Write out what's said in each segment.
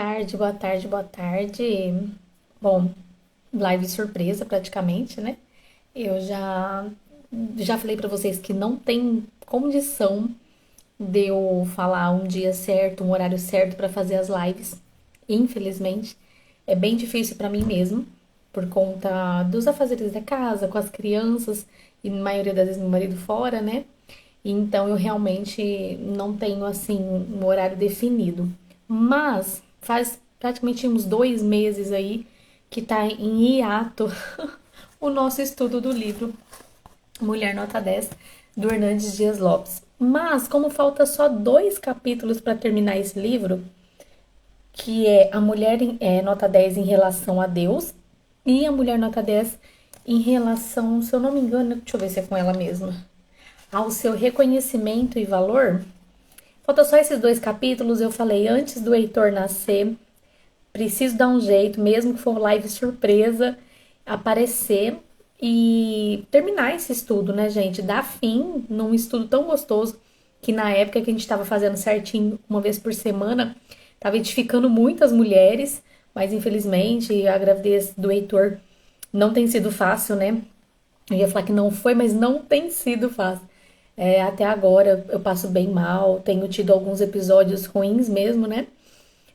Tarde, boa tarde, boa tarde. Bom, live surpresa praticamente, né? Eu já falei pra vocês que não tem condição de eu falar um dia certo, um horário certo pra fazer as lives. Infelizmente, é bem difícil pra mim mesmo, por conta dos afazeres da casa, com as crianças e na maioria das vezes meu marido fora, né? Então eu realmente não tenho assim um horário definido. Mas faz praticamente uns 2 meses aí que tá em hiato o nosso estudo do livro Mulher Nota 10 do Hernandes Dias Lopes. Mas como falta só 2 capítulos para terminar esse livro, que é a mulher nota 10 em relação a Deus e a mulher nota 10 em relação, se eu não me engano, deixa eu ver se é com ela mesma, ao seu reconhecimento e valor. Falta só esses 2 capítulos. Eu falei antes do Heitor nascer, preciso dar um jeito, mesmo que for live surpresa, aparecer e terminar esse estudo, né, gente? Dar fim num estudo tão gostoso que na época que a gente estava fazendo certinho, uma vez por semana, estava edificando muitas mulheres, mas infelizmente a gravidez do Heitor não tem sido fácil, né? Eu ia falar que não foi, mas não tem sido fácil. Até agora eu passo bem mal, tenho tido alguns episódios ruins mesmo, né?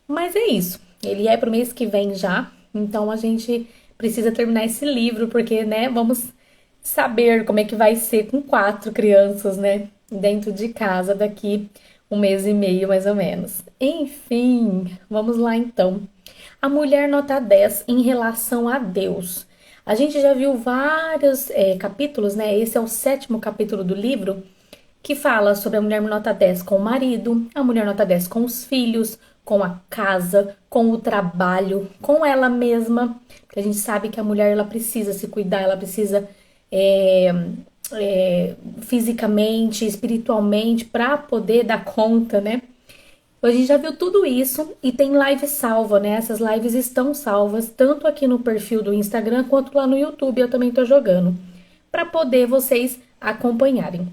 Mas é isso. Ele é pro mês que vem já, então a gente precisa terminar esse livro, porque, né, vamos saber como é que vai ser com 4 crianças, né, dentro de casa daqui um mês e meio, mais ou menos. Enfim, vamos lá então. A mulher nota 10 em relação a Deus. A gente já viu vários capítulos, né? Esse é o 7º capítulo do livro, que fala sobre a mulher nota 10 com o marido, a mulher nota 10 com os filhos, com a casa, com o trabalho, com ela mesma. Porque a gente sabe que a mulher ela precisa se cuidar, ela precisa é, fisicamente, espiritualmente, para poder dar conta, né? A gente já viu tudo isso e tem live salva, né? Essas lives estão salvas tanto aqui no perfil do Instagram quanto lá no YouTube. Eu também tô jogando para poder vocês acompanharem.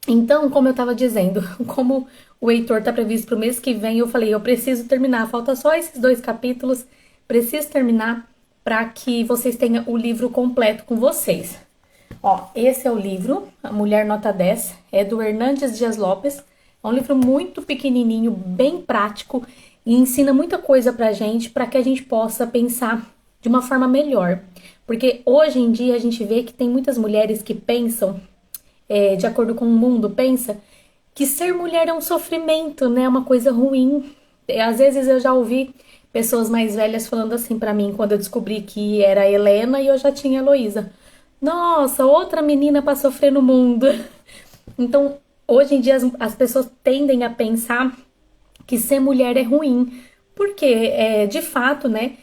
Então, como eu tava dizendo, como o Heitor tá previsto pro mês que vem, eu falei, eu preciso terminar, falta só esses 2 capítulos, preciso terminar para que vocês tenham o livro completo com vocês. Ó, esse é o livro, A Mulher Nota 10, é do Hernandes Dias Lopes. É um livro muito pequenininho, bem prático e ensina muita coisa pra gente, para que a gente possa pensar de uma forma melhor. Porque hoje em dia a gente vê que tem muitas mulheres que pensam de acordo com o mundo, pensa que ser mulher é um sofrimento, né? É uma coisa ruim. Às vezes eu já ouvi pessoas mais velhas falando assim pra mim, quando eu descobri que era a Helena e eu já tinha a Heloísa. Nossa, outra menina pra sofrer no mundo. Então, hoje em dia as pessoas tendem a pensar que ser mulher é ruim. Porque, de fato, né,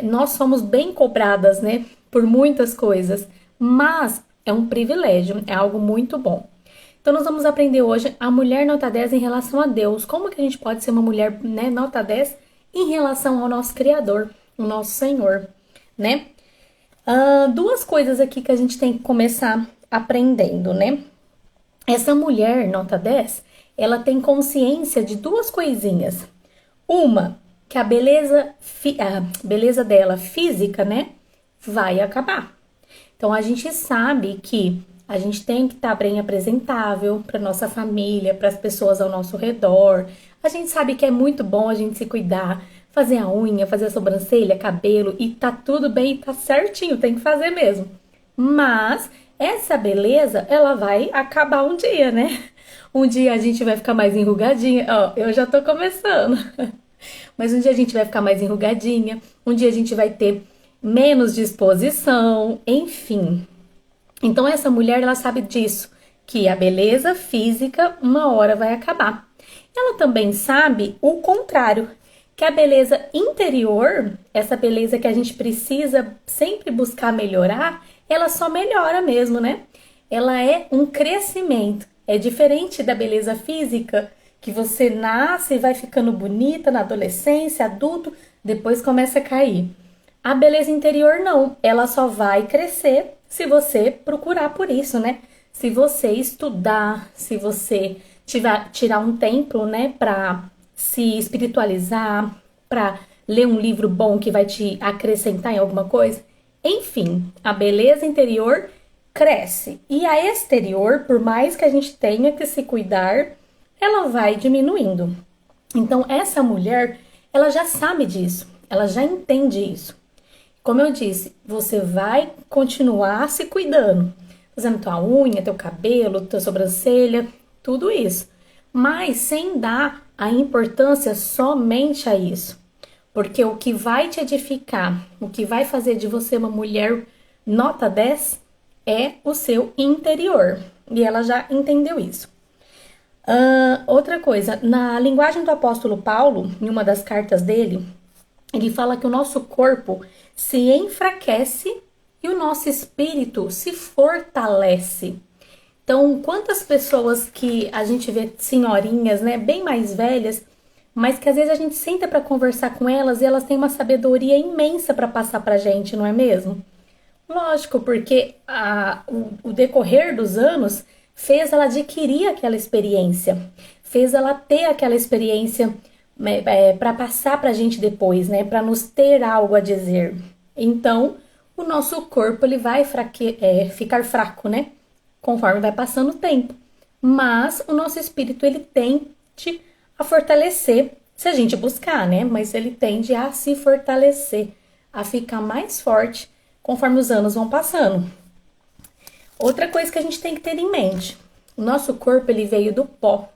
nós somos bem cobradas, né, por muitas coisas. Mas é um privilégio, é algo muito bom. Então, nós vamos aprender hoje a mulher nota 10 em relação a Deus. Como que a gente pode ser uma mulher, né, nota 10 em relação ao nosso Criador, o nosso Senhor, né? 2 coisas aqui que a gente tem que começar aprendendo, né? Essa mulher, nota 10, ela tem consciência de 2 coisinhas. Uma, que a beleza dela física, né, vai acabar. Então a gente sabe que a gente tem que estar bem apresentável para nossa família, para as pessoas ao nosso redor. A gente sabe que é muito bom a gente se cuidar, fazer a unha, fazer a sobrancelha, cabelo e tá tudo bem, tá certinho, tem que fazer mesmo. Mas essa beleza, ela vai acabar um dia, né? Um dia a gente vai ficar mais enrugadinha. Ó, eu já tô começando. Mas um dia a gente vai ficar mais enrugadinha, um dia a gente vai ter menos disposição, enfim. Então essa mulher, ela sabe disso, que a beleza física uma hora vai acabar. Ela também sabe o contrário, que a beleza interior, essa beleza que a gente precisa sempre buscar melhorar, ela só melhora mesmo, né? Ela é um crescimento. É diferente da beleza física, que você nasce e vai ficando bonita na adolescência, adulto, depois começa a cair. A beleza interior não, ela só vai crescer se você procurar por isso, né? Se você estudar, se você tirar um tempo, né, para se espiritualizar, para ler um livro bom que vai te acrescentar em alguma coisa? Enfim, a beleza interior cresce e a exterior, por mais que a gente tenha que se cuidar, ela vai diminuindo. Então, essa mulher, ela já sabe disso, ela já entende isso. Como eu disse, você vai continuar se cuidando, fazendo tua unha, teu cabelo, tua sobrancelha, tudo isso, mas sem dar a importância somente a isso. Porque o que vai te edificar, o que vai fazer de você uma mulher nota 10 é o seu interior. E ela já entendeu isso. Outra coisa, na linguagem do apóstolo Paulo, em uma das cartas dele, ele fala que o nosso corpo se enfraquece e o nosso espírito se fortalece. Então, quantas pessoas que a gente vê senhorinhas, né, bem mais velhas, mas que às vezes a gente senta para conversar com elas e elas têm uma sabedoria imensa para passar pra gente, não é mesmo? Lógico, porque o decorrer dos anos fez ela adquirir aquela experiência, fez ela ter aquela experiência para passar para a gente depois, né? Para nos ter algo a dizer. Então, o nosso corpo ele vai ficar fraco, né? Conforme vai passando o tempo. Mas o nosso espírito ele tende a fortalecer, se a gente buscar, né? Mas ele tende a se fortalecer, a ficar mais forte conforme os anos vão passando. Outra coisa que a gente tem que ter em mente: o nosso corpo ele veio do pó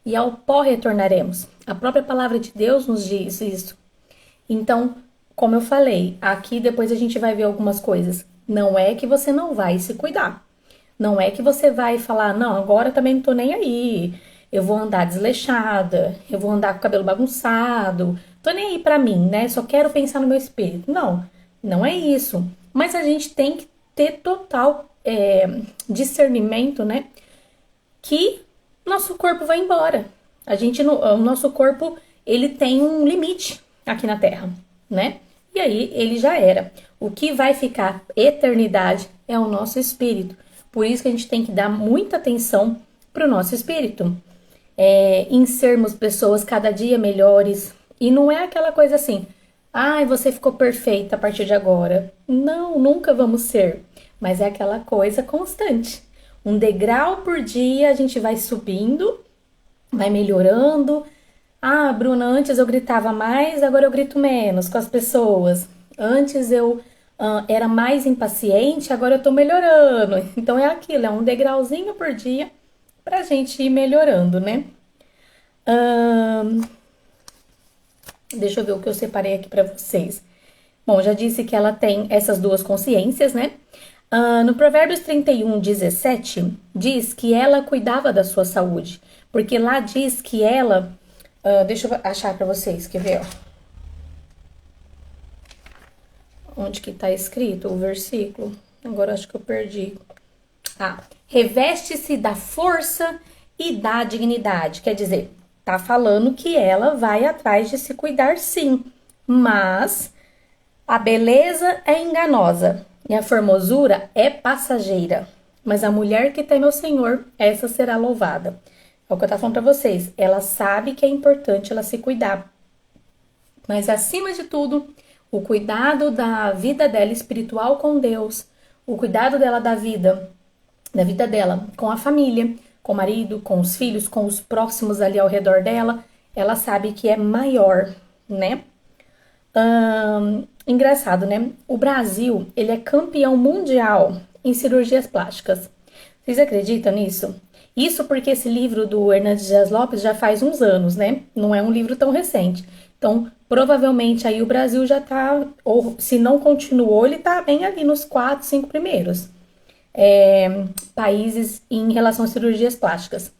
e ao pó retornaremos. A própria palavra de Deus nos diz isso. Então, como eu falei, aqui depois a gente vai ver algumas coisas. Não é que você não vai se cuidar. Não é que você vai falar, não, agora também não tô nem aí. Eu vou andar desleixada, eu vou andar com o cabelo bagunçado. Tô nem aí pra mim, né? Só quero pensar no meu espírito. Não, não é isso. Mas a gente tem que ter total discernimento, né? Que nosso corpo vai embora. O nosso corpo, ele tem um limite aqui na Terra, né? E aí ele já era. O que vai ficar eternidade é o nosso espírito. Por isso que a gente tem que dar muita atenção para o nosso espírito, em sermos pessoas cada dia melhores. E não é aquela coisa assim, ai, você ficou perfeita a partir de agora. Não, nunca vamos ser. Mas é aquela coisa constante. Um degrau por dia a gente vai subindo, vai melhorando. Ah, Bruna, antes eu gritava mais, agora eu grito menos com as pessoas. Antes eu era mais impaciente, agora eu tô melhorando. Então é aquilo, é um degrauzinho por dia pra gente ir melhorando, né? Deixa eu ver o que eu separei aqui pra vocês. Bom, já disse que ela tem essas duas consciências, né? No Provérbios 31:17, diz que ela cuidava da sua saúde. Porque lá diz que ela... deixa eu achar pra vocês, quer ver, ó? Onde que tá escrito o versículo? Agora acho que eu perdi. Reveste-se da força e da dignidade. Quer dizer, tá falando que ela vai atrás de se cuidar, sim. Mas a beleza é enganosa e a formosura é passageira. Mas a mulher que teme ao Senhor, essa será louvada. É o que eu tava falando pra vocês. Ela sabe que é importante ela se cuidar. Mas acima de tudo, o cuidado da vida dela espiritual com Deus, o cuidado dela da vida dela com a família, com o marido, com os filhos, com os próximos ali ao redor dela, ela sabe que é maior, né? Engraçado, né? O Brasil, ele é campeão mundial em cirurgias plásticas. Vocês acreditam nisso? Isso porque esse livro do Hernandes Dias Lopes já faz uns anos, né? Não é um livro tão recente. Então, provavelmente aí o Brasil já tá, ou se não continuou, ele tá bem ali nos 4, 5 primeiros países em relação a cirurgias plásticas.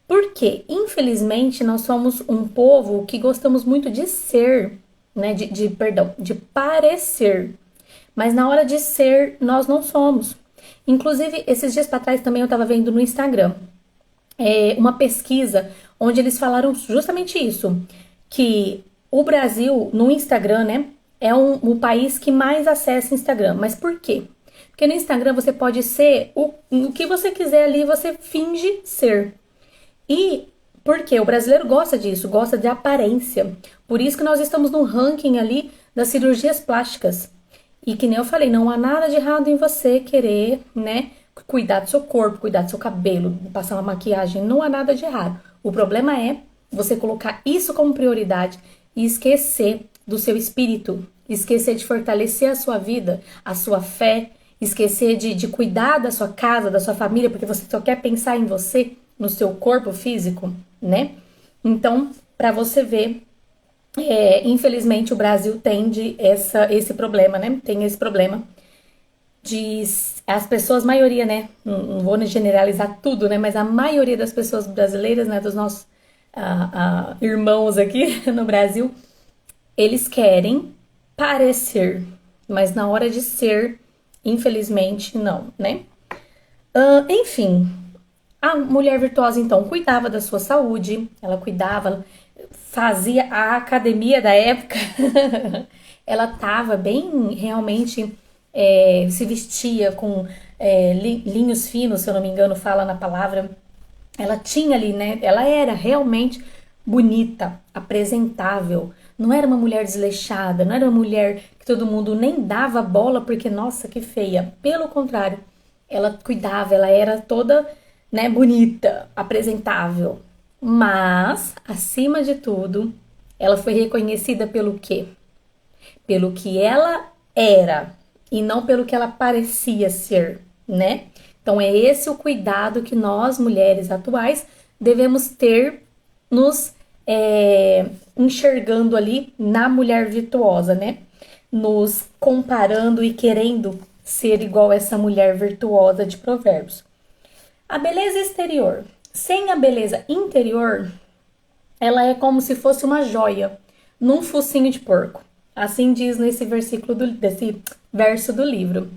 Porque, infelizmente, nós somos um povo que gostamos muito de ser, né? De parecer. Mas na hora de ser, nós não somos. Inclusive, esses dias para trás também eu estava vendo no Instagram uma pesquisa onde eles falaram justamente isso, que o Brasil, no Instagram, né, é o país que mais acessa Instagram. Mas por quê? Porque no Instagram você pode ser o que você quiser ali, você finge ser. E Porque o brasileiro gosta disso, gosta de aparência. Por isso que nós estamos no ranking ali das cirurgias plásticas. E que nem eu falei, não há nada de errado em você querer, né, cuidar do seu corpo, cuidar do seu cabelo, passar uma maquiagem, não há nada de errado. O problema é você colocar isso como prioridade e esquecer do seu espírito, esquecer de fortalecer a sua vida, a sua fé, esquecer de cuidar da sua casa, da sua família, porque você só quer pensar em você, no seu corpo físico, né? Então, para você ver, infelizmente o Brasil tem esse problema, né? Tem esse problema de as pessoas, maioria, né? Não vou generalizar tudo, né? Mas a maioria das pessoas brasileiras, né? Dos nossos irmãos aqui no Brasil, eles querem parecer, mas na hora de ser, infelizmente, não, né? Enfim, a mulher virtuosa, então, cuidava da sua saúde, ela cuidava, fazia a academia da época, ela tava bem, realmente, se vestia com linhos finos, se eu não me engano, fala na palavra. Ela tinha ali, né? Ela era realmente bonita, apresentável. Não era uma mulher desleixada, não era uma mulher que todo mundo nem dava bola porque, nossa, que feia. Pelo contrário, ela cuidava, ela era toda, né, bonita, apresentável. Mas, acima de tudo, ela foi reconhecida pelo quê? Pelo que ela era e não pelo que ela parecia ser, né? Então é esse o cuidado que nós, mulheres atuais, devemos ter nos enxergando ali na mulher virtuosa, né? Nos comparando e querendo ser igual a essa mulher virtuosa de Provérbios. A beleza exterior, sem a beleza interior, ela é como se fosse uma joia num focinho de porco. Assim diz nesse desse verso do livro.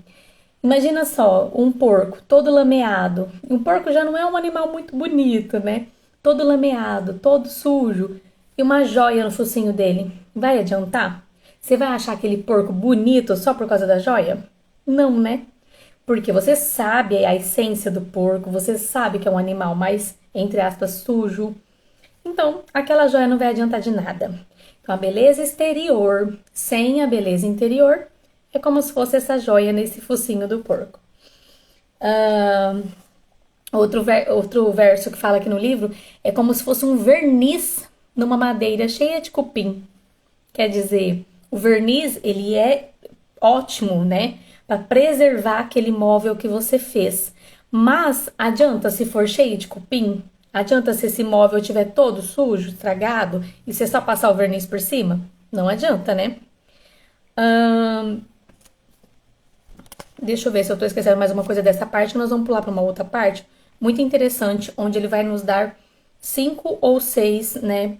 Imagina só, um porco todo lameado. Um porco já não é um animal muito bonito, né? Todo lameado, todo sujo. E uma joia no focinho dele. Vai adiantar? Você vai achar aquele porco bonito só por causa da joia? Não, né? Porque você sabe a essência do porco, você sabe que é um animal mais, entre aspas, sujo. Então, aquela joia não vai adiantar de nada. Então, a beleza exterior sem a beleza interior é como se fosse essa joia nesse focinho do porco. Outro verso que fala aqui no livro é como se fosse um verniz numa madeira cheia de cupim. Quer dizer, o verniz, ele é ótimo, né? Para preservar aquele móvel que você fez. Mas adianta se for cheio de cupim? Adianta se esse móvel estiver todo sujo, estragado, e você só passar o verniz por cima? Não adianta, né? Deixa eu ver se eu tô esquecendo mais uma coisa dessa parte. Nós vamos pular para uma outra parte muito interessante, onde ele vai nos dar 5 ou 6, né?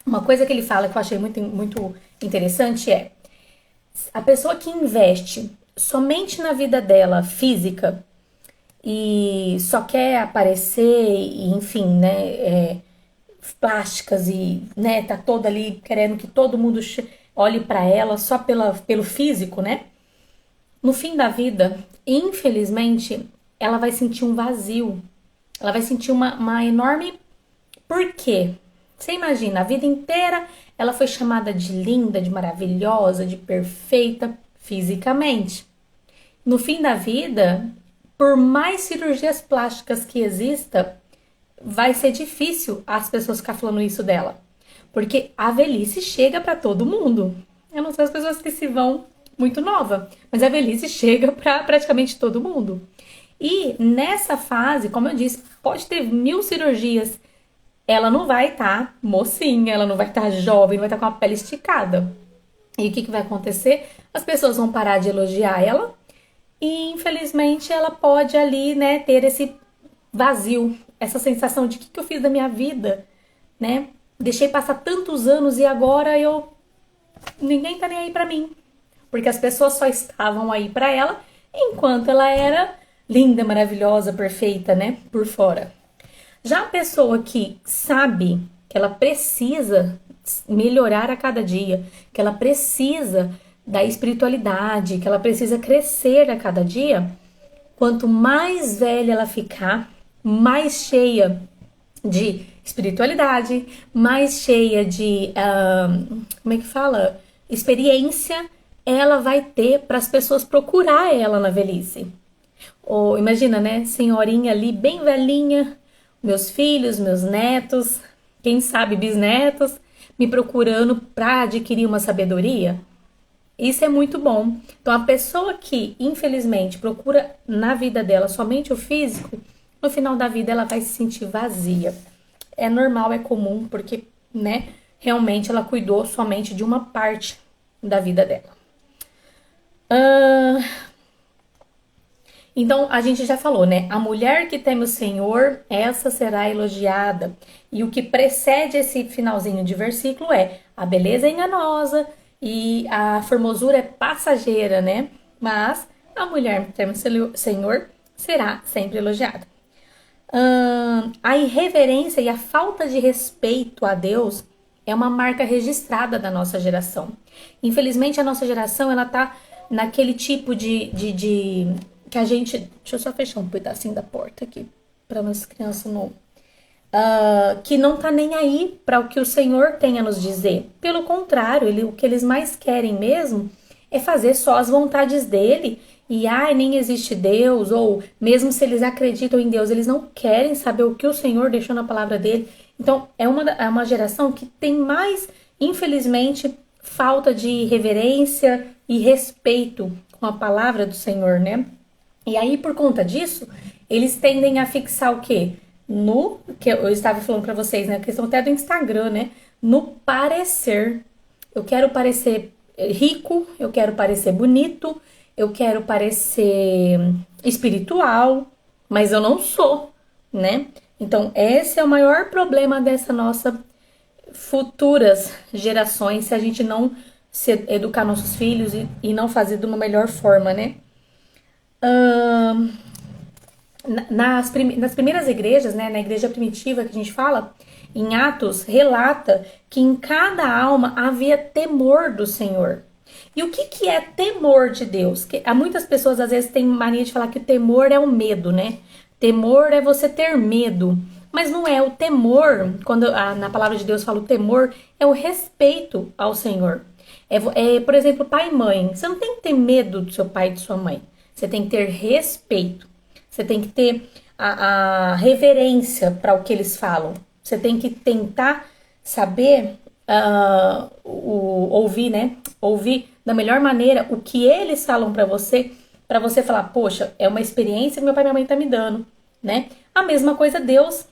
Uma coisa que ele fala que eu achei muito interessante é a pessoa que investe somente na vida dela física e só quer aparecer, e, enfim, né? Plásticas e, né, tá toda ali querendo que todo mundo olhe para ela só pelo físico, né? No fim da vida, infelizmente, ela vai sentir um vazio. Ela vai sentir uma enorme. Por quê? Você imagina, a vida inteira ela foi chamada de linda, de maravilhosa, de perfeita fisicamente. No fim da vida, por mais cirurgias plásticas que exista, vai ser difícil as pessoas ficar falando isso dela. Porque a velhice chega para todo mundo. Eu não sei as pessoas que se vão muito nova, mas a velhice chega para praticamente todo mundo. E nessa fase, como eu disse, pode ter 1000 cirurgias. Ela não vai estar mocinha, ela não vai estar jovem, não vai estar com a pele esticada. E o que vai acontecer? As pessoas vão parar de elogiar ela e, infelizmente, ela pode ali, né, ter esse vazio, essa sensação de que eu fiz da minha vida, né? Deixei passar tantos anos e agora ninguém tá nem aí pra mim. Porque as pessoas só estavam aí pra ela enquanto ela era linda, maravilhosa, perfeita, né? Por fora. Já a pessoa que sabe que ela precisa melhorar a cada dia, que ela precisa da espiritualidade, que ela precisa crescer a cada dia, quanto mais velha ela ficar, mais cheia de espiritualidade, mais cheia de, como é que fala? Experiência, ela vai ter para as pessoas procurar ela na velhice. Ou imagina, né? Senhorinha ali, bem velhinha, meus filhos, meus netos, quem sabe bisnetos, me procurando para adquirir uma sabedoria. Isso é muito bom. Então, a pessoa que, infelizmente, procura na vida dela somente o físico, no final da vida ela vai se sentir vazia. É normal, é comum, porque, né, realmente ela cuidou somente de uma parte da vida dela. Então, a gente já falou, né? A mulher que teme o Senhor, essa será elogiada. E o que precede esse finalzinho de versículo é: a beleza é enganosa e a formosura é passageira, né? Mas a mulher que teme o Senhor será sempre elogiada. A irreverência e a falta de respeito a Deus é uma marca registrada da nossa geração. Infelizmente, a nossa geração, ela tá naquele tipo de que a gente... Deixa eu só fechar um pedacinho da porta aqui, para as crianças não... que não tá nem aí para o que o Senhor tem a nos dizer. Pelo contrário, o que eles mais querem mesmo é fazer só as vontades dele. E nem existe Deus, ou mesmo se eles acreditam em Deus, eles não querem saber o que o Senhor deixou na palavra dele. Então, é uma geração que tem mais, infelizmente, falta de reverência e respeito com a palavra do Senhor, né? E aí, por conta disso, eles tendem a fixar o quê? No, que eu estava falando para vocês, né? A questão até do Instagram, né? No parecer. Eu quero parecer rico, eu quero parecer bonito, eu quero parecer espiritual, mas eu não sou, né? Então, esse é o maior problema dessa nossa futuras gerações, se a gente não educar nossos filhos e não fazer de uma melhor forma, né? Nas primeiras igrejas, né, na igreja primitiva que a gente fala, em Atos, relata que em cada alma havia temor do Senhor. E o que é temor de Deus? Que há muitas pessoas às vezes têm mania de falar que temor é o medo, né? Temor é você ter medo. Mas não é. O temor, quando na palavra de Deus fala o temor, é o respeito ao Senhor. Por exemplo, pai e mãe. Você não tem que ter medo do seu pai e de sua mãe. Você tem que ter respeito. Você tem que ter a reverência para o que eles falam. Você tem que tentar saber ouvir, né? Ouvir da melhor maneira o que eles falam para você falar, poxa, é uma experiência que meu pai e minha mãe tá me dando, né? A mesma coisa Deus.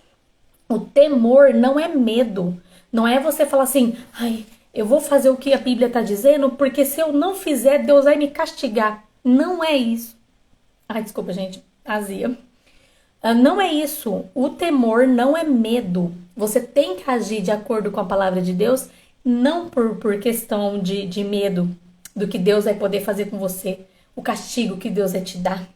O temor não é medo. Não é você falar assim, ai, eu vou fazer o que a Bíblia tá dizendo, porque se eu não fizer, Deus vai me castigar. Não é isso. Ai, desculpa, gente. Azia. Não é isso. O temor não é medo. Você tem que agir de acordo com a palavra de Deus, não por questão de medo do que Deus vai poder fazer com você, o castigo que Deus vai te dar.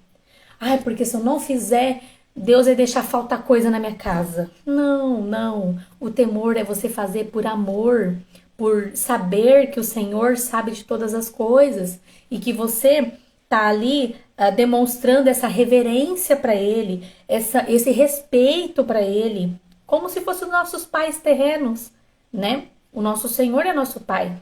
Ai, porque se eu não fizer, Deus vai deixar faltar coisa na minha casa. Não, não. O temor é você fazer por amor, por saber que o Senhor sabe de todas as coisas e que você tá ali demonstrando essa reverência para Ele, esse respeito para Ele, como se fossem os nossos pais terrenos, né? O nosso Senhor é nosso Pai.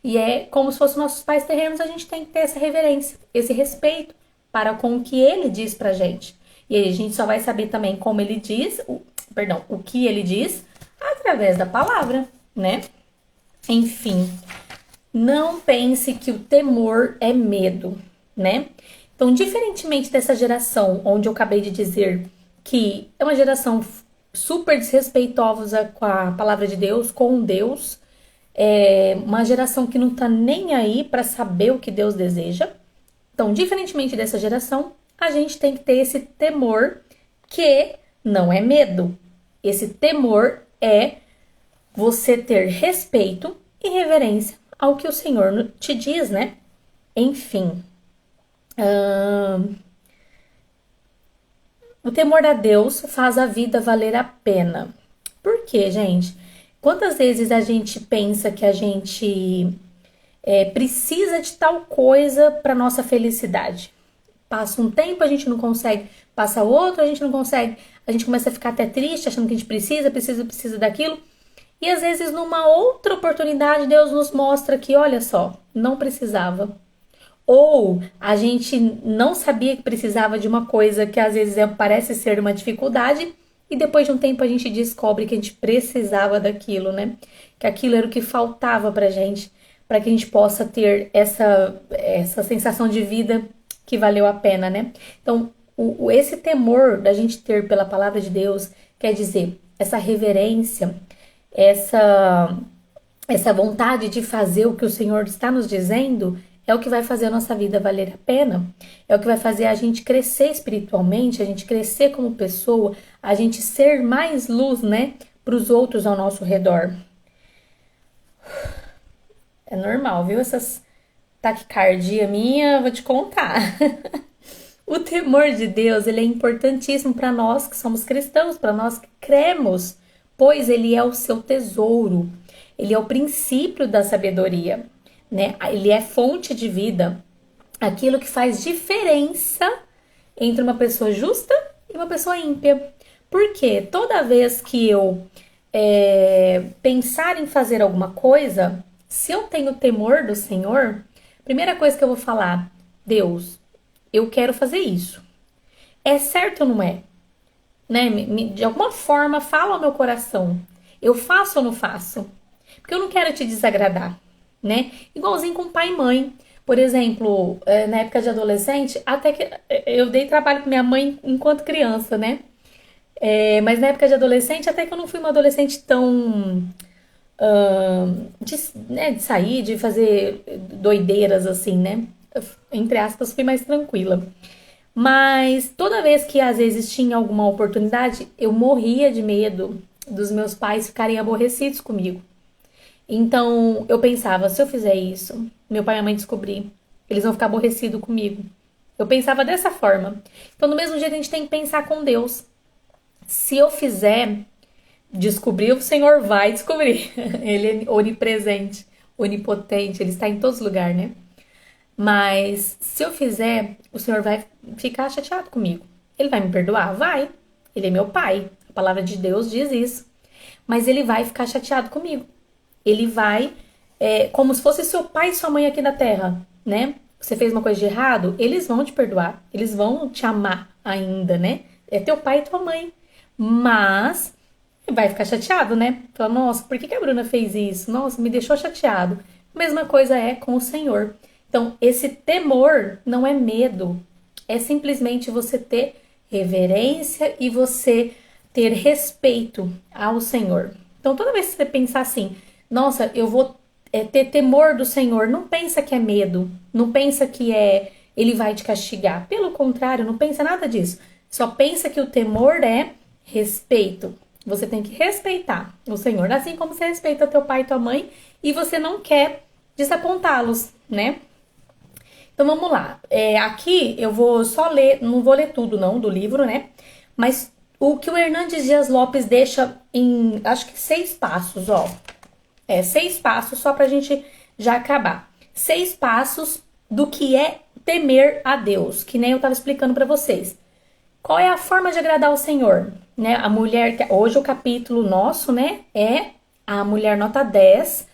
E é como se fossem nossos pais terrenos, a gente tem que ter essa reverência, esse respeito para com o que Ele diz pra gente. E aí a gente só vai saber também como Ele diz, o que Ele diz, através da palavra, né? Enfim, não pense que o temor é medo, né? Então, diferentemente dessa geração, onde eu acabei de dizer que é uma geração super desrespeitosa com a palavra de Deus, com Deus, é uma geração que não tá nem aí para saber o que Deus deseja. Então, diferentemente dessa geração, a gente tem que ter esse temor que não é medo. Esse temor é você ter respeito e reverência ao que o Senhor te diz, né? Enfim. O temor a Deus faz a vida valer a pena. Por quê, gente? Quantas vezes a gente pensa que a gente precisa de tal coisa para nossa felicidade? Passa um tempo, a gente não consegue. Passa outro, a gente não consegue. A gente começa a ficar até triste, achando que a gente precisa daquilo. E às vezes, numa outra oportunidade, Deus nos mostra que, olha só, não precisava. Ou a gente não sabia que precisava de uma coisa que às vezes parece ser uma dificuldade, e depois de um tempo a gente descobre que a gente precisava daquilo, né? Que aquilo era o que faltava pra gente, para que a gente possa ter essa sensação de vida que valeu a pena, né? Então, esse temor da gente ter pela palavra de Deus, quer dizer, essa reverência, essa essa vontade de fazer o que o Senhor está nos dizendo, é o que vai fazer a nossa vida valer a pena, é o que vai fazer a gente crescer espiritualmente, a gente crescer como pessoa, a gente ser mais luz, né, para os outros ao nosso redor. É normal, viu? Essas taquicardia minha, vou te contar. O temor de Deus, ele é importantíssimo para nós que somos cristãos, para nós que cremos, pois ele é o seu tesouro. Ele é o princípio da sabedoria, né? Ele é fonte de vida, aquilo que faz diferença entre uma pessoa justa e uma pessoa ímpia. Porque toda vez que eu pensar em fazer alguma coisa, se eu tenho temor do Senhor, primeira coisa que eu vou falar, Deus, eu quero fazer isso. É certo ou não é? Né? De alguma forma, fala ao meu coração. Eu faço ou não faço? Porque eu não quero te desagradar, né? Igualzinho com pai e mãe. Por exemplo, na época de adolescente, até que eu dei trabalho com minha mãe enquanto criança, né? Mas na época de adolescente, até que eu não fui uma adolescente tão de sair, de fazer doideiras assim, né? Entre aspas, fui mais tranquila. Mas toda vez que às vezes tinha alguma oportunidade, eu morria de medo dos meus pais ficarem aborrecidos comigo. Então eu pensava, se eu fizer isso, meu pai e minha mãe descobrir, eles vão ficar aborrecidos comigo. Eu pensava dessa forma. Então, no mesmo jeito, a gente tem que pensar com Deus. Se eu fizer, descobrir, o Senhor vai descobrir. Ele é onipresente, onipotente, ele está em todos os lugares, né? Mas se eu fizer, o Senhor vai ficar chateado comigo. Ele vai me perdoar? Vai. Ele é meu pai. A palavra de Deus diz isso. Mas ele vai ficar chateado comigo. Ele vai, como se fosse seu pai e sua mãe aqui na terra, né? Você fez uma coisa de errado, eles vão te perdoar. Eles vão te amar ainda, né? É teu pai e tua mãe. Mas vai ficar chateado, né? Fala, nossa, por que a Bruna fez isso? Nossa, me deixou chateado. A mesma coisa é com o Senhor. Então, esse temor não é medo. É simplesmente você ter reverência e você ter respeito ao Senhor. Então, toda vez que você pensar assim, nossa, eu vou ter temor do Senhor, não pensa que é medo. Não pensa que ele vai te castigar. Pelo contrário, não pensa nada disso. Só pensa que o temor é respeito. Você tem que respeitar o Senhor, assim como você respeita teu pai e tua mãe, e você não quer desapontá-los, né? Então vamos lá. Aqui eu vou só ler, não vou ler tudo não do livro, né? Mas o que o Hernandes Dias Lopes deixa em, acho que 6 passos, ó. 6 passos só pra gente já acabar. 6 passos do que é temer a Deus, que nem eu tava explicando pra vocês. Qual é a forma de agradar o Senhor? Né? A mulher, hoje o capítulo nosso, né, é a mulher nota 10,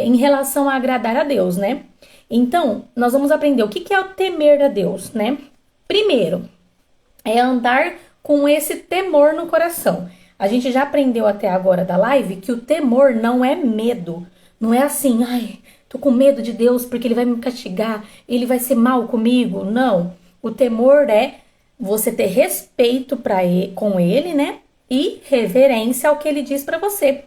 em relação a agradar a Deus, né? Então, nós vamos aprender o que é o temer a Deus, né? Primeiro, é andar com esse temor no coração. A gente já aprendeu até agora da live que o temor não é medo. Não é assim, ai, tô com medo de Deus porque ele vai me castigar, ele vai ser mal comigo. Não. O temor é você ter respeito com ele, né? E reverência ao que ele diz pra você.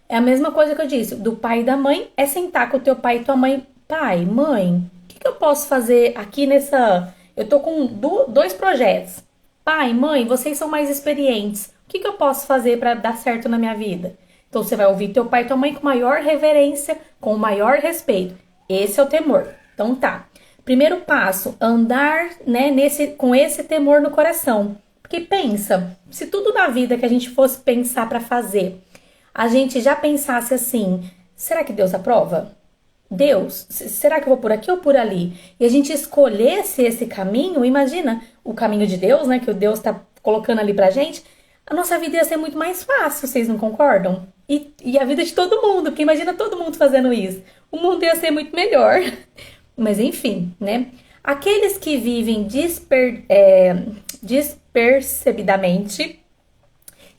É a mesma coisa que eu disse, do pai e da mãe, é sentar com o teu pai e tua mãe. Pai, mãe, o que eu posso fazer aqui nessa... Eu tô com 2 projetos. Pai, mãe, vocês são mais experientes. O que eu posso fazer para dar certo na minha vida? Então você vai ouvir teu pai e tua mãe com maior reverência, com maior respeito. Esse é o temor. Então tá. Primeiro passo, andar, né, com esse temor no coração. Porque pensa, se tudo na vida que a gente fosse pensar para fazer, a gente já pensasse assim, será que Deus aprova? Deus, será que eu vou por aqui ou por ali? E a gente escolhesse esse caminho, imagina o caminho de Deus, né? Que o Deus tá colocando ali pra gente, a nossa vida ia ser muito mais fácil, vocês não concordam? E a vida de todo mundo, porque imagina todo mundo fazendo isso. O mundo ia ser muito melhor. Mas enfim, né? Aqueles que vivem despercebidamente,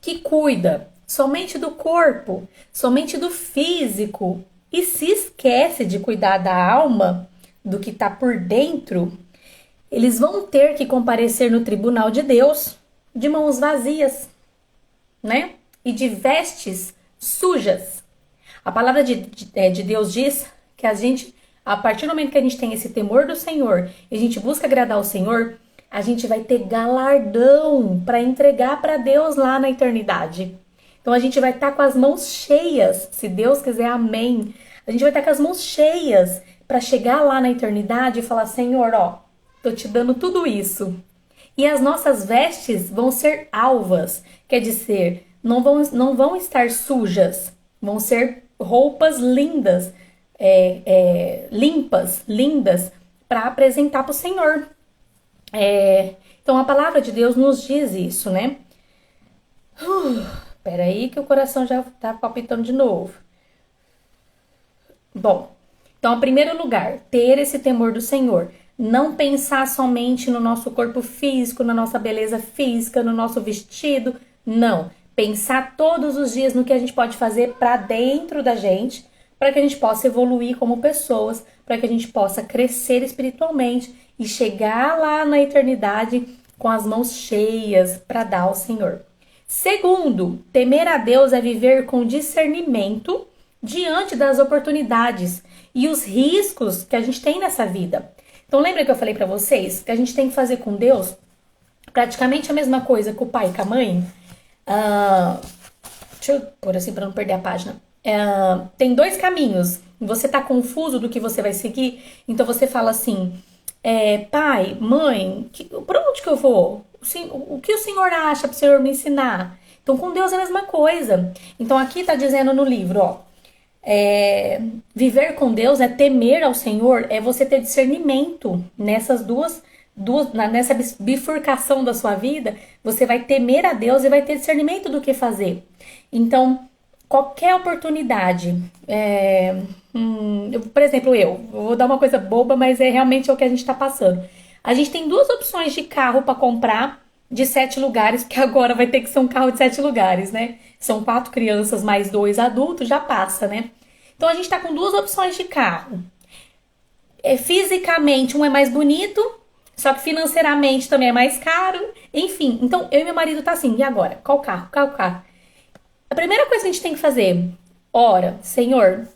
que cuida somente do corpo, somente do físico e se esquece de cuidar da alma, do que está por dentro, eles vão ter que comparecer no tribunal de Deus de mãos vazias, né? E de vestes sujas. A palavra de Deus diz que a gente, a partir do momento que a gente tem esse temor do Senhor e a gente busca agradar o Senhor, a gente vai ter galardão para entregar para Deus lá na eternidade. Então a gente vai estar com as mãos cheias, se Deus quiser, amém. A gente vai estar com as mãos cheias para chegar lá na eternidade e falar: Senhor, ó, tô te dando tudo isso. E as nossas vestes vão ser alvas, quer dizer, não vão estar sujas, vão ser roupas lindas, limpas, lindas, para apresentar para o Senhor. Então a palavra de Deus nos diz isso, né? Peraí que o coração já tá palpitando de novo. Bom, então, em primeiro lugar, ter esse temor do Senhor. Não pensar somente no nosso corpo físico, na nossa beleza física, no nosso vestido. Não. Pensar todos os dias no que a gente pode fazer para dentro da gente, para que a gente possa evoluir como pessoas, para que a gente possa crescer espiritualmente e chegar lá na eternidade com as mãos cheias para dar ao Senhor. Segundo, temer a Deus é viver com discernimento diante das oportunidades e os riscos que a gente tem nessa vida. Então lembra que eu falei para vocês que a gente tem que fazer com Deus praticamente a mesma coisa que o pai e com a mãe? Deixa eu pôr assim para não perder a página. Tem dois caminhos. Você tá confuso do que você vai seguir, então você fala assim: pai, mãe, por onde que eu vou? O que o Senhor acha para o Senhor me ensinar? Então com Deus é a mesma coisa. Então aqui tá dizendo no livro, ó, viver com Deus é temer ao Senhor, é você ter discernimento nessas nessa bifurcação da sua vida. Você vai temer a Deus e vai ter discernimento do que fazer. Então, qualquer oportunidade, por exemplo, eu vou dar uma coisa boba, mas realmente o que a gente está passando. A gente tem duas opções de carro para comprar de 7 lugares, porque agora vai ter que ser um carro de 7 lugares, né? São 4 crianças mais 2 adultos, já passa, né? Então a gente tá com duas opções de carro. Fisicamente, um é mais bonito, só que financeiramente também é mais caro. Enfim, então eu e meu marido tá assim: e agora? Qual carro? Qual carro? A primeira coisa que a gente tem que fazer: ora, Senhor,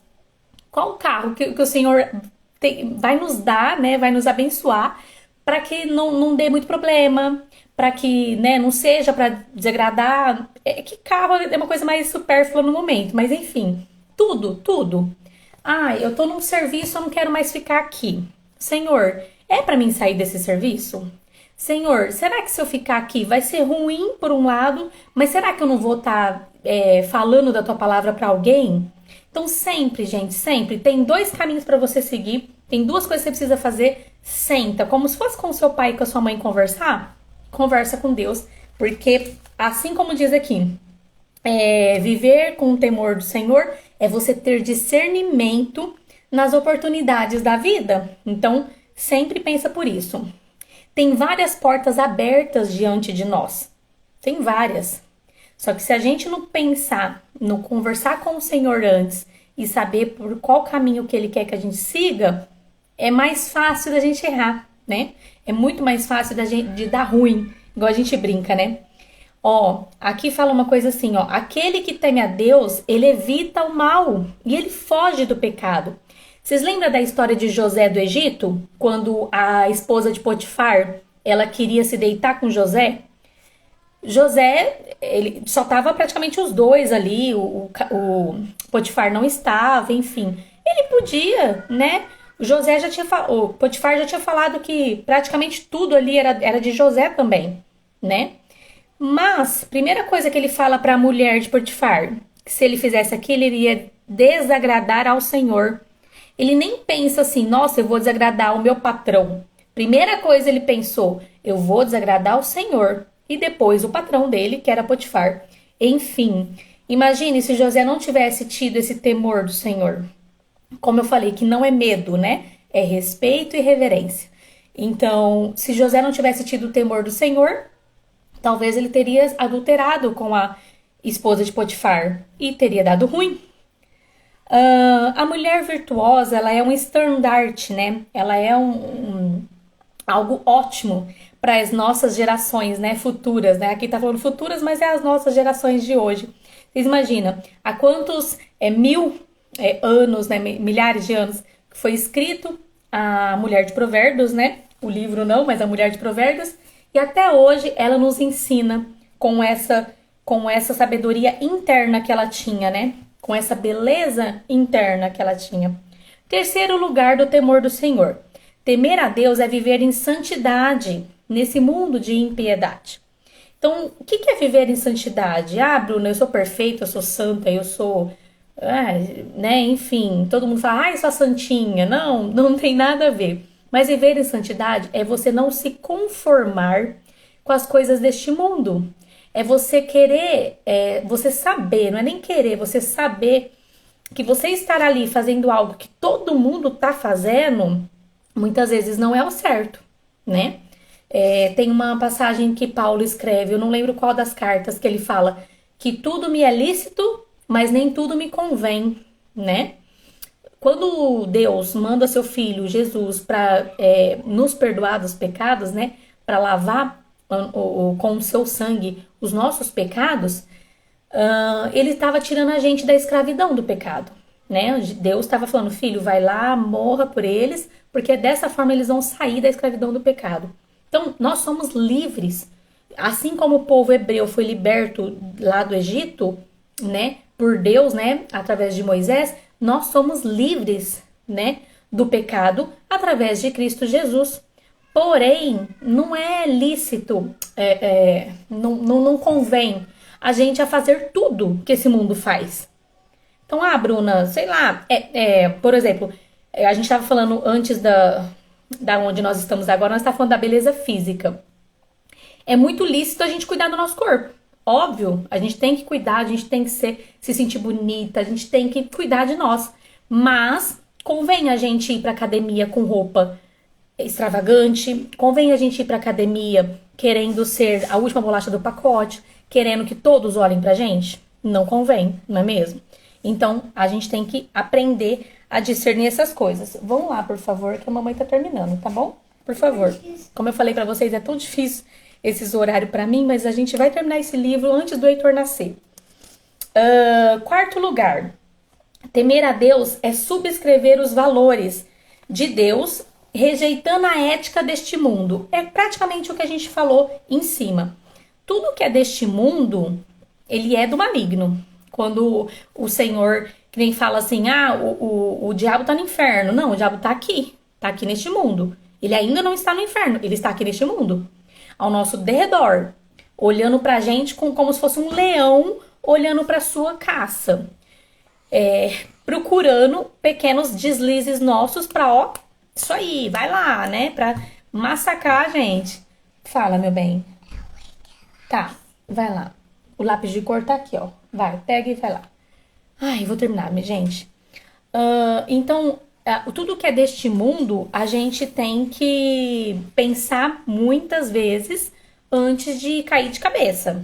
qual carro que o Senhor vai nos dar, né? Vai nos abençoar para que não dê muito problema, para que, né, não seja para desagradar. Que carro é uma coisa mais supérflua no momento, mas enfim, tudo. Eu tô num serviço, eu não quero mais ficar aqui. Senhor, é para mim sair desse serviço? Senhor, será que se eu ficar aqui vai ser ruim por um lado, mas será que eu não vou estar falando da tua palavra para alguém? Então sempre, gente, sempre tem dois caminhos para você seguir, tem duas coisas que você precisa fazer. Senta, como se fosse com o seu pai e com a sua mãe conversar, conversa com Deus, porque assim como diz aqui, viver com o temor do Senhor é você ter discernimento nas oportunidades da vida. Então, sempre pensa por isso. Tem várias portas abertas diante de nós. Tem várias. Só que se a gente não pensar, não conversar com o Senhor antes e saber por qual caminho que Ele quer que a gente siga, é mais fácil da gente errar, né? É muito mais fácil de dar ruim, igual a gente brinca, né? Ó, aqui fala uma coisa assim, ó: aquele que teme a Deus, ele evita o mal e ele foge do pecado. Vocês lembram da história de José do Egito? Quando a esposa de Potifar, ela queria se deitar com José? José, ele só tava praticamente os dois ali, o Potifar não estava, enfim. Ele podia, né? O Potifar já tinha falado que praticamente tudo ali era de José também, né? Mas, primeira coisa que ele fala para a mulher de Potifar, que se ele fizesse aquilo, ele iria desagradar ao Senhor. Ele nem pensa assim, nossa, eu vou desagradar o meu patrão. Primeira coisa ele pensou, eu vou desagradar o Senhor. E depois o patrão dele, que era Potifar. Enfim, imagine se José não tivesse tido esse temor do Senhor. Como eu falei, que não é medo, né? É respeito e reverência. Então, se José não tivesse tido o temor do Senhor, talvez ele teria adulterado com a esposa de Potifar e teria dado ruim. A mulher virtuosa, ela é um estandarte, né? Ela é algo ótimo para as nossas gerações, né? Futuras, né? Aqui tá falando futuras, mas é as nossas gerações de hoje. Vocês imaginam há quantos mil anos, né? Milhares de anos que foi escrito a Mulher de Provérbios, né? O livro não, mas a Mulher de Provérbios. E até hoje ela nos ensina com essa sabedoria interna que ela tinha, né? Com essa beleza interna que ela tinha. Terceiro lugar do temor do Senhor. Temer a Deus é viver em santidade nesse mundo de impiedade. Então, o que é viver em santidade? Ah, Bruna, eu sou perfeita, eu sou santa, eu sou. Né? Enfim, todo mundo fala, eu sou santinha. Não, não tem nada a ver. Mas viver em santidade é você não se conformar com as coisas deste mundo. É você querer, você saber, não é nem querer, você saber que você estar ali fazendo algo que todo mundo tá fazendo, muitas vezes não é o certo, né? Tem uma passagem que Paulo escreve, eu não lembro qual das cartas, que ele fala que tudo me é lícito, mas nem tudo me convém, né? Quando Deus manda seu filho Jesus para nos perdoar dos pecados, né? Para lavar com o seu sangue os nossos pecados, ele estava tirando a gente da escravidão do pecado, né? Deus estava falando, filho, vai lá, morra por eles, porque dessa forma eles vão sair da escravidão do pecado. Então, nós somos livres. Assim como o povo hebreu foi liberto lá do Egito, né, por Deus, né, através de Moisés, nós somos livres, né, do pecado através de Cristo Jesus. Porém, não é lícito, não convém a gente a fazer tudo que esse mundo faz. Então, Bruna, sei lá, por exemplo, a gente estava falando antes da onde nós estamos agora, nós estamos falando da beleza física. É muito lícito a gente cuidar do nosso corpo. Óbvio, a gente tem que cuidar, a gente tem que se sentir bonita, a gente tem que cuidar de nós. Mas convém a gente ir pra academia com roupa extravagante, convém a gente ir pra academia querendo ser a última bolacha do pacote, querendo que todos olhem pra gente? Não convém, não é mesmo? Então, a gente tem que aprender a discernir essas coisas. Vamos lá, por favor, que a mamãe tá terminando, tá bom? Por favor. Como eu falei pra vocês, é tão difícil esses horários pra mim, mas a gente vai terminar esse livro antes do Heitor nascer. Quarto lugar. Temer a Deus é subscrever os valores de Deus, rejeitando a ética deste mundo. É praticamente o que a gente falou em cima. Tudo que é deste mundo, ele é do maligno. Quando o Senhor, que nem fala assim, o diabo tá no inferno. Não, o diabo tá aqui neste mundo. Ele ainda não está no inferno, ele está aqui neste mundo, ao nosso derredor, olhando pra gente como se fosse um leão olhando pra sua caça. Procurando pequenos deslizes nossos pra, isso aí, vai lá, né? Pra massacrar a gente. Fala, meu bem. Tá, vai lá. O lápis de cor tá aqui, ó. Vai, pega e vai lá. Ai, vou terminar, minha gente. Então, tudo que é deste mundo, a gente tem que pensar muitas vezes antes de cair de cabeça.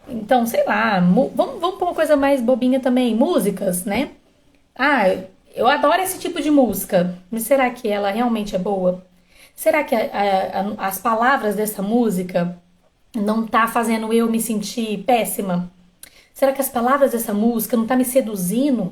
Então, sei lá, vamos pra uma coisa mais bobinha também, músicas, né? Eu adoro esse tipo de música, mas será que ela realmente é boa? Será que as palavras dessa música não tá fazendo eu me sentir péssima? Será que as palavras dessa música não tá me seduzindo?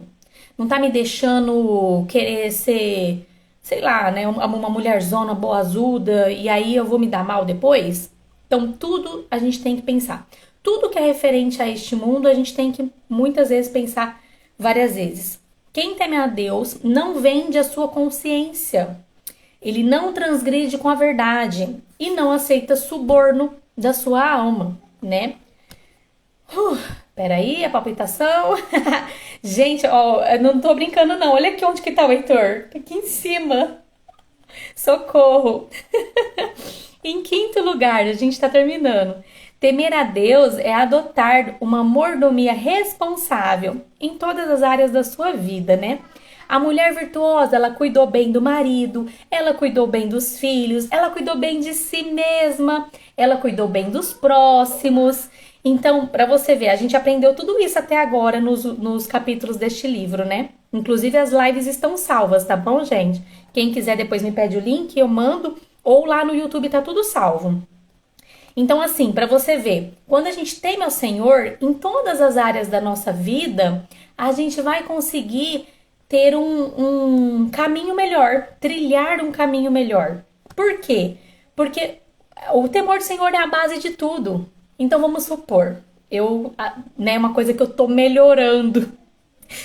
Não tá me deixando querer ser, sei lá, né, uma mulherzona boazuda e aí eu vou me dar mal depois? Então, tudo a gente tem que pensar. Tudo que é referente a este mundo, a gente tem que muitas vezes pensar várias vezes. Quem teme a Deus não vende a sua consciência. Ele não transgride com a verdade e não aceita suborno da sua alma, né? Peraí, a palpitação. Gente, ó, eu não tô brincando não. Olha aqui onde que tá o Heitor. Tá aqui em cima. Socorro. Em quinto lugar, a gente está terminando. Temer a Deus é adotar uma mordomia responsável em todas as áreas da sua vida, né? A mulher virtuosa, ela cuidou bem do marido, ela cuidou bem dos filhos, ela cuidou bem de si mesma, ela cuidou bem dos próximos. Então, para você ver, a gente aprendeu tudo isso até agora nos capítulos deste livro, né? Inclusive as lives estão salvas, tá bom, gente? Quem quiser depois me pede o link, eu mando, ou lá no YouTube tá tudo salvo. Então, assim, para você ver, quando a gente teme ao Senhor, em todas as áreas da nossa vida, a gente vai conseguir ter um caminho melhor, trilhar um caminho melhor. Por quê? Porque o temor do Senhor é a base de tudo. Então, vamos supor, né, uma coisa que eu tô melhorando.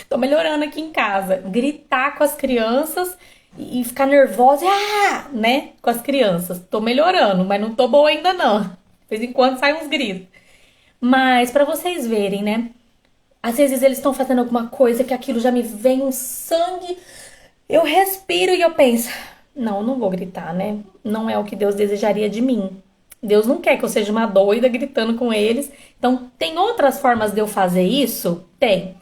Tô melhorando aqui em casa. Gritar com as crianças e ficar nervosa, né? Com as crianças. Tô melhorando, mas não tô boa ainda não. De vez em quando saem uns gritos. Mas pra vocês verem, né? Às vezes eles estão fazendo alguma coisa que aquilo já me vem um sangue. Eu respiro e eu penso, não, não vou gritar, né? Não é o que Deus desejaria de mim. Deus não quer que eu seja uma doida gritando com eles. Então, tem outras formas de eu fazer isso? Tem.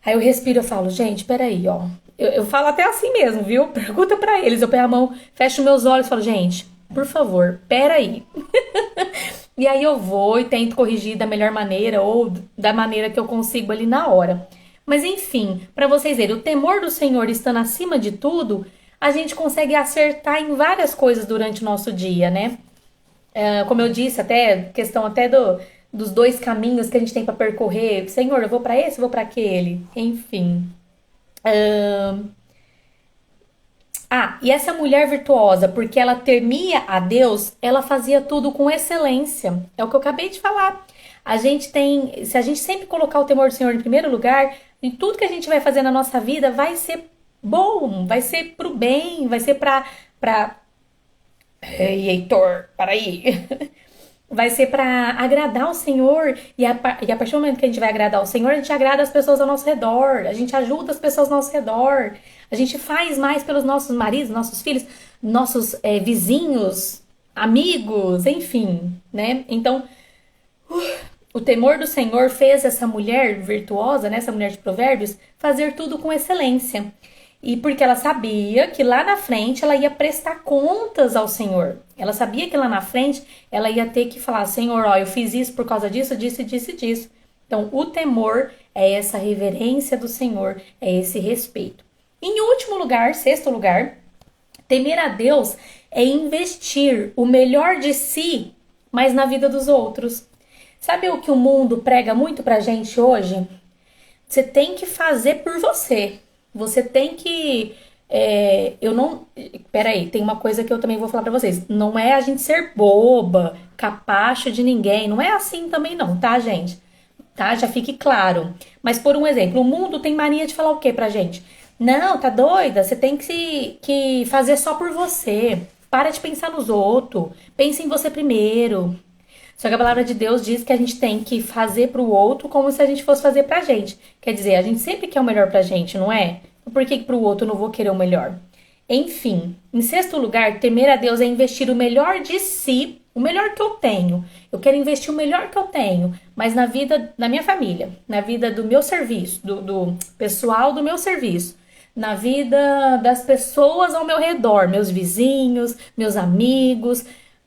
Aí eu respiro e eu falo, gente, peraí, ó. Eu falo até assim mesmo, viu? Pergunta pra eles. Eu pego a mão, fecho meus olhos e falo, gente, por favor, peraí. E aí eu vou e tento corrigir da melhor maneira ou da maneira que eu consigo ali na hora. Mas enfim, pra vocês verem, o temor do Senhor estando acima de tudo, a gente consegue acertar em várias coisas durante o nosso dia, né? Como eu disse, até questão até dos dois caminhos que a gente tem para percorrer. Senhor, eu vou para esse, eu vou para aquele. Enfim. E essa mulher virtuosa, porque ela temia a Deus, ela fazia tudo com excelência. É o que eu acabei de falar. Se a gente sempre colocar o temor do Senhor em primeiro lugar, em tudo que a gente vai fazer na nossa vida vai ser bom, vai ser pro bem, vai ser pra... Ei, Heitor, para aí. Vai ser para agradar o Senhor. E a partir do momento que a gente vai agradar o Senhor, a gente agrada as pessoas ao nosso redor. A gente ajuda as pessoas ao nosso redor. A gente faz mais pelos nossos maridos, nossos filhos, nossos vizinhos, amigos, enfim, né? Então, o temor do Senhor fez essa mulher virtuosa, né, essa mulher de Provérbios, fazer tudo com excelência. E porque ela sabia que lá na frente ela ia prestar contas ao Senhor. Ela sabia que lá na frente ela ia ter que falar, Senhor, ó, eu fiz isso por causa disso, disso, disso e disso. Então, o temor é essa reverência do Senhor, é esse respeito. Em último lugar, sexto lugar, temer a Deus é investir o melhor de si, mas na vida dos outros. Sabe o que o mundo prega muito pra gente hoje? Você tem que fazer por você. Você tem que... eu não... Peraí, tem uma coisa que eu também vou falar pra vocês. Não é a gente ser boba, capacho de ninguém. Não é assim também não, tá, gente? Tá? Já fique claro. Mas, por um exemplo, o mundo tem mania de falar o quê pra gente? Não, tá doida? Você tem que fazer só por você. Para de pensar nos outros. Pense em você primeiro. Só que a palavra de Deus diz que a gente tem que fazer pro outro como se a gente fosse fazer pra gente. Quer dizer, a gente sempre quer o melhor pra gente, não é? Por que pro outro eu não vou querer o melhor? Enfim, em sexto lugar, temer a Deus é investir o melhor de si, o melhor que eu tenho. Eu quero investir o melhor que eu tenho, mas na vida da minha família, na vida do meu serviço, do pessoal do meu serviço, na vida das pessoas ao meu redor, meus vizinhos, meus amigos,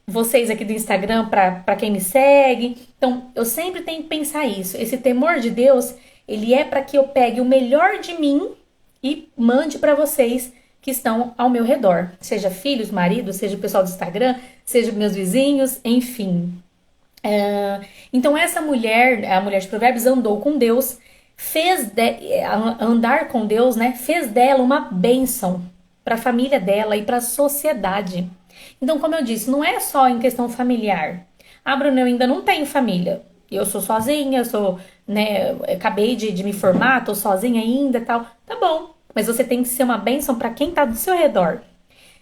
vocês aqui do Instagram, para quem me segue. Então, eu sempre tenho que pensar isso. Esse temor de Deus, ele é para que eu pegue o melhor de mim e mande para vocês que estão ao meu redor. Seja filhos, maridos, seja o pessoal do Instagram, seja meus vizinhos, enfim. Então, essa mulher, a mulher de Provérbios, andou com Deus, andar com Deus, né? Fez dela uma bênção para a família dela e para a sociedade. Então, como eu disse, não é só em questão familiar. Bruno, eu ainda não tenho família. Eu sou sozinha, eu sou, né, acabei de me formar, tô sozinha ainda e tal. Tá bom, mas você tem que ser uma bênção para quem tá do seu redor.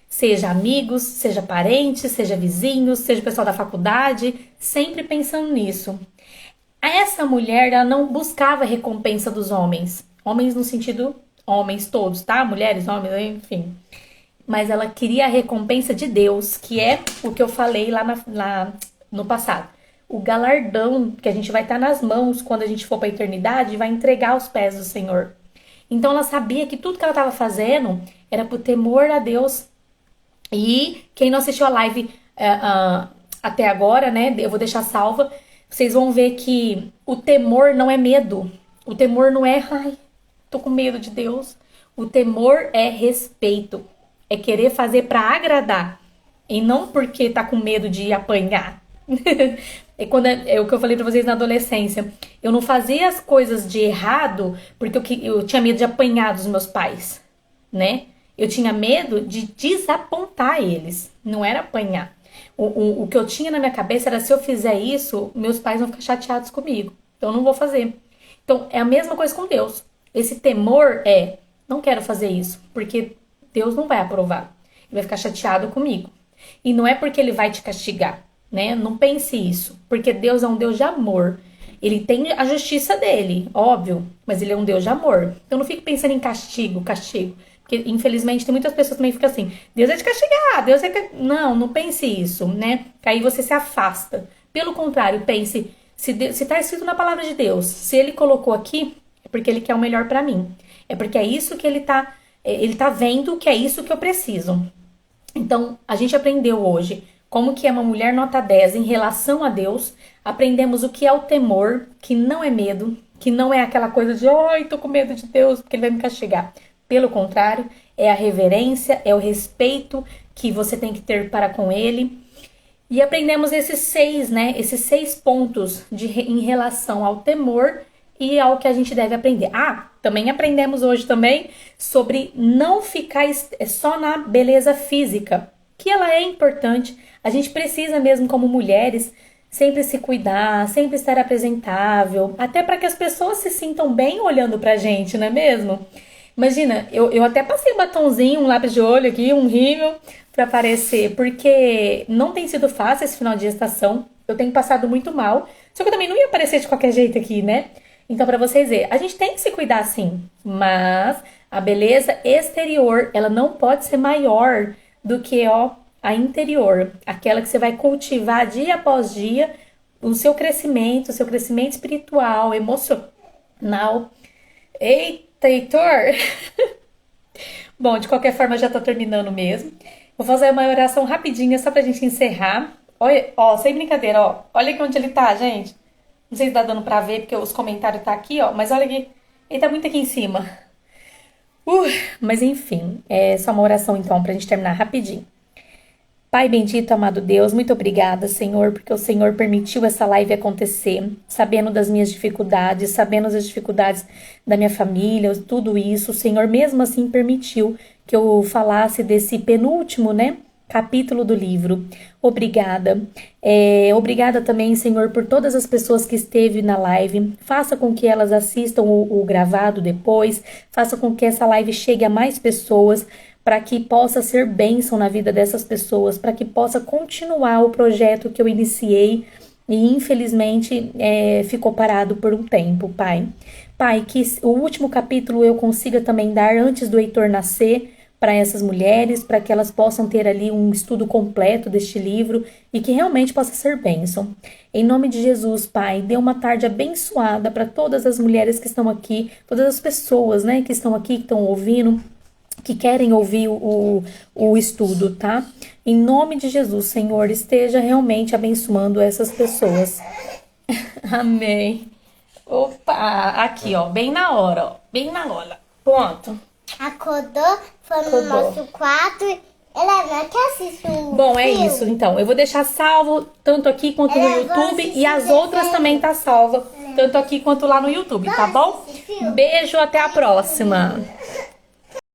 Seja amigos, seja parentes, seja vizinhos, seja pessoal da faculdade, sempre pensando nisso. Essa mulher, ela não buscava a recompensa dos homens. Homens no sentido, homens todos, tá? Mulheres, homens, enfim. Mas ela queria a recompensa de Deus, que é o que eu falei lá no passado. O galardão que a gente vai estar nas mãos quando a gente for para a eternidade vai entregar aos pés do Senhor. Então ela sabia que tudo que ela estava fazendo era por temor a Deus. E quem não assistiu a live até agora, né? Eu vou deixar salva. Vocês vão ver que o temor não é medo. O temor não é, ai, tô com medo de Deus. O temor é respeito. É querer fazer para agradar. E não porque tá com medo de apanhar. É o que eu falei pra vocês na adolescência. Eu não fazia as coisas de errado porque eu tinha medo de apanhar dos meus pais, né? Eu tinha medo de desapontar eles. Não era apanhar. O que eu tinha na minha cabeça era, se eu fizer isso, meus pais vão ficar chateados comigo. Então eu não vou fazer. Então é a mesma coisa com Deus. Esse temor não quero fazer isso, porque Deus não vai aprovar. Ele vai ficar chateado comigo. E não é porque ele vai te castigar, né? Não pense isso. Porque Deus é um Deus de amor. Ele tem a justiça dele, óbvio. Mas ele é um Deus de amor. Então não fique pensando em castigo. Porque infelizmente tem muitas pessoas que também ficam assim. Deus vai te castigar. Não pense isso, né? Que aí você se afasta. Pelo contrário, pense. Se está escrito na palavra de Deus. Se ele colocou aqui, é porque ele quer o melhor para mim. É porque é isso que ele tá vendo que é isso que eu preciso. Então, a gente aprendeu hoje como que é uma mulher nota 10 em relação a Deus. Aprendemos o que é o temor, que não é medo, que não é aquela coisa de, ai, tô com medo de Deus, porque ele vai me castigar. Pelo contrário, é a reverência, é o respeito que você tem que ter para com ele. E aprendemos esses 6, né? Esses 6 pontos em relação ao temor e ao que a gente deve aprender. Também aprendemos hoje também sobre não ficar só na beleza física, que ela é importante. A gente precisa mesmo, como mulheres, sempre se cuidar, sempre estar apresentável, até para que as pessoas se sintam bem olhando pra gente, não é mesmo? Imagina, eu até passei um batonzinho, um lápis de olho aqui, um rímel para aparecer, porque não tem sido fácil esse final de gestação. Eu tenho passado muito mal, só que eu também não ia aparecer de qualquer jeito aqui, né? Então, para vocês verem, a gente tem que se cuidar sim, mas a beleza exterior, ela não pode ser maior do que a interior, aquela que você vai cultivar dia após dia, o seu crescimento espiritual, emocional. Eita, Heitor! Bom, de qualquer forma, já tô terminando mesmo. Vou fazer uma oração rapidinha só pra gente encerrar. Olha, sem brincadeira, olha aqui onde ele tá, gente. Não sei se tá dando pra ver, porque os comentários tá aqui, mas olha aqui. Ele tá muito aqui em cima. Mas enfim, é só uma oração então pra gente terminar rapidinho. Pai bendito, amado Deus, muito obrigada, Senhor, porque o Senhor permitiu essa live acontecer, sabendo das minhas dificuldades, sabendo das dificuldades da minha família, tudo isso. O Senhor mesmo assim permitiu que eu falasse desse penúltimo, capítulo do livro. Obrigada. Obrigada também, Senhor, por todas as pessoas que esteve na live. Faça com que elas assistam o gravado depois. Faça com que essa live chegue a mais pessoas, para que possa ser bênção na vida dessas pessoas, para que possa continuar o projeto que eu iniciei e infelizmente ficou parado por um tempo, Pai. Pai, que o último capítulo eu consiga também dar antes do Heitor nascer, para essas mulheres, para que elas possam ter ali um estudo completo deste livro e que realmente possa ser bênção. Em nome de Jesus, Pai, dê uma tarde abençoada para todas as mulheres que estão aqui, todas as pessoas, que estão aqui, que estão ouvindo, que querem ouvir o estudo, tá? Em nome de Jesus, Senhor, esteja realmente abençoando essas pessoas. Amém. Opa, aqui, bem na hora, bem na hora. Pronto. Acordou, foi no nosso quarto. Ela não quer assistir um Bom, filme. é isso, então. Eu vou deixar salvo tanto aqui quanto no YouTube e as outras também tá salva, tanto aqui quanto lá no YouTube, tá bom? Beijo, até a próxima.